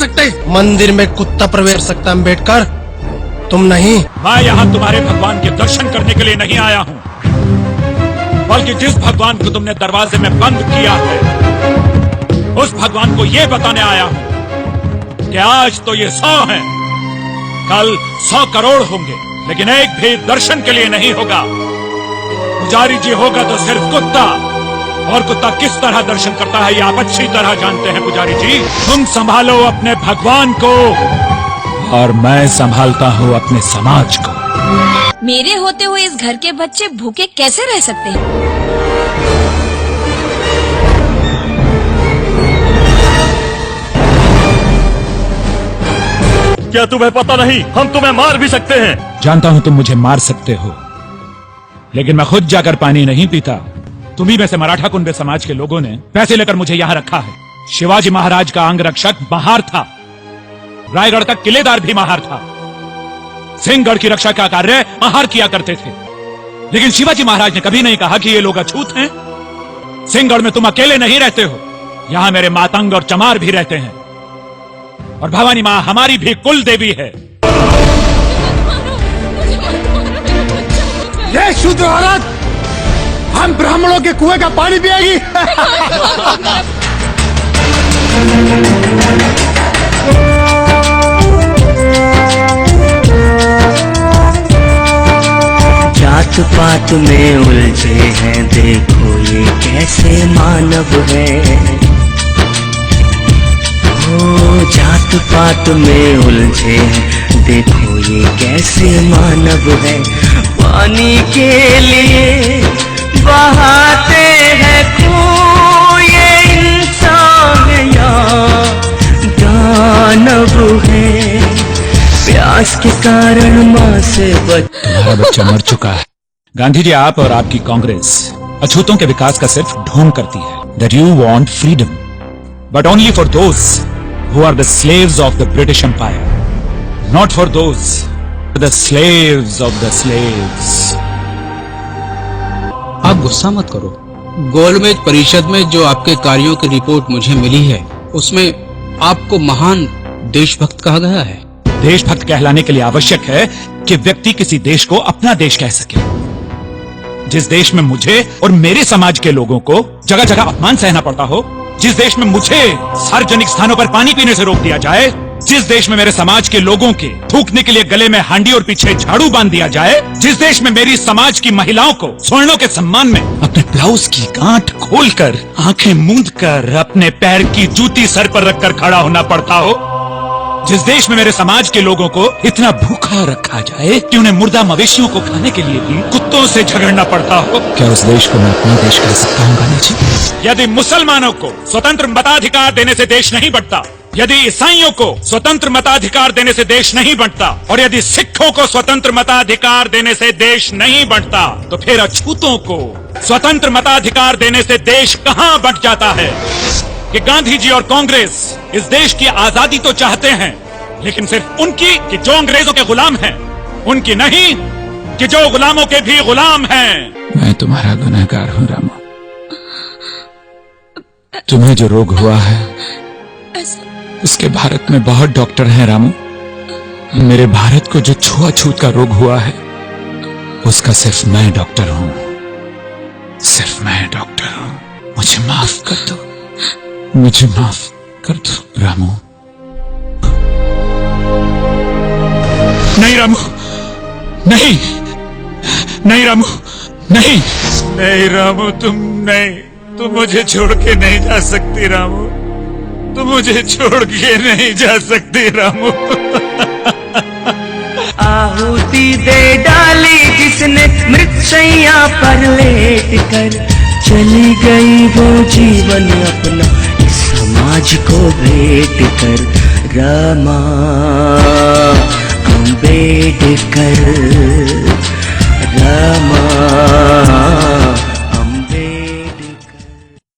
सकते। मंदिर में कुत्ता प्रवेश सकता अम्बेडकर, तुम नहीं। मैं यहाँ तुम्हारे भगवान के दर्शन करने के लिए नहीं आया हूँ, बल्कि जिस भगवान को तुमने दरवाजे में बंद किया है, उस भगवान को ये बताने आया हूँ कि आज तो ये 100 हैं, कल 100 करोड़ होंगे, लेकिन एक भी दर्शन के लिए नहीं होगा। पुजारी जी होगा तो सिर्फ कुत्ता, और कुत्ता किस तरह दर्शन करता है ये आप अच्छी तरह जानते हैं। पुजारी जी, तुम संभालो अपने भगवान को और मैं संभालता हूँ अपने समाज को। मेरे होते हुए इस घर के बच्चे भूखे कैसे रह सकते हैं? क्या तुम्हें पता नहीं, हम तुम्हें मार भी सकते हैं। जानता हूँ तुम मुझे मार सकते हो, लेकिन मैं खुद जाकर पानी नहीं पीता। तुम्ही में से मराठा कुंबे समाज के लोगों ने पैसे लेकर मुझे यहाँ रखा है। शिवाजी महाराज का अंगरक्षक महार था, रायगढ़ का किलेदार भी महार था, सिंहगढ़ की रक्षा का कार्य महार किया करते थे। लेकिन शिवाजी महाराज ने कभी नहीं कहा कि ये लोग अछूत हैं। सिंहगढ़ में तुम अकेले नहीं रहते हो, यहाँ मेरे मातंग और चमार भी रहते हैं, और भवानी माँ हमारी भी कुल देवी है। ये शूद्र औरत हम ब्राह्मणों के कुएं का पानी पिएगी। जात पात में उलझे हैं, देखो ये कैसे मानव है। ओ जात पात में उलझे हैं, देखो ये कैसे मानव है। पानी के लिए बहाते हैं खून, ये इंसान या दानव है। प्यास के कारण माँ से तुम्हारा बच्चा मर चुका है। गांधी जी, आप और आपकी कांग्रेस अछूतों के विकास का सिर्फ ढोंग करती है। That you want freedom, but only for those who are the slaves of the British Empire, not for those who are the slaves of the slaves. आप गुस्सा मत करो। गोलमेज परिषद में जो आपके कार्यों की रिपोर्ट मुझे मिली है, उसमें आपको महान देशभक्त कहा गया है। देशभक्त कहलाने के लिए आवश्यक है कि व्यक्ति किसी देश को अपना देश कह सके। जिस देश में मुझे और मेरे समाज के लोगों को जगह जगह अपमान सहना पड़ता हो, जिस देश में मुझे सार्वजनिक स्थानों पर पानी पीने से रोक दिया जाए, जिस देश में मेरे समाज के लोगों के थूकने के लिए गले में हांडी और पीछे झाड़ू बांध दिया जाए, जिस देश में मेरी समाज की महिलाओं को स्वर्णों के सम्मान में अपने ब्लाउज की गांठ खोलकर, आंखें मूंद कर, अपने पैर की जूती सर पर रखकर खड़ा होना पड़ता हो, जिस देश में मेरे समाज के लोगों को इतना भूखा रखा जाए कि उन्हें मुर्दा मवेशियों को खाने के लिए भी कुत्तों से झगड़ना पड़ता हो, क्या उस देश को मैं अपना देश कह सकता हूँ? गांधी जी, यदि मुसलमानों को स्वतंत्र मताधिकार देने से देश नहीं बढ़ता, यदि ईसाइयों को स्वतंत्र मताधिकार देने से देश नहीं बढ़ता, और यदि सिखों को स्वतंत्र मताधिकार देने से देश नहीं बढ़ता, तो फिर अछूतों को स्वतंत्र मताधिकार देने से देश कहाँ बंट जाता है? कि गांधी जी और कांग्रेस इस देश की आजादी तो चाहते हैं, लेकिन सिर्फ उनकी कि जो अंग्रेजों के गुलाम हैं, उनकी नहीं कि जो गुलामों के भी गुलाम हैं। मैं तुम्हारा गुनहगार हूँ रामू। तुम्हें जो रोग हुआ है उसके भारत में बहुत डॉक्टर हैं रामू। मेरे भारत को जो छुआछूत का रोग हुआ है उसका सिर्फ मैं डॉक्टर हूँ, सिर्फ मैं डॉक्टर हूँ। मुझे माफ कर दो, मुझे माफ कर दो रामू। नहीं रामू, नहीं, नहीं रामू, नहीं, नहीं रामू, तुम मुझे छोड़ के नहीं जा सकती रामू, तुम मुझे छोड़ के नहीं जा सकती रामू। आहुति दे डाली जिसने मृतशैया पर लेट कर, चली गई वो जीवन अपना समाज को भेंट कर। रमा अम्बेडकर, रमा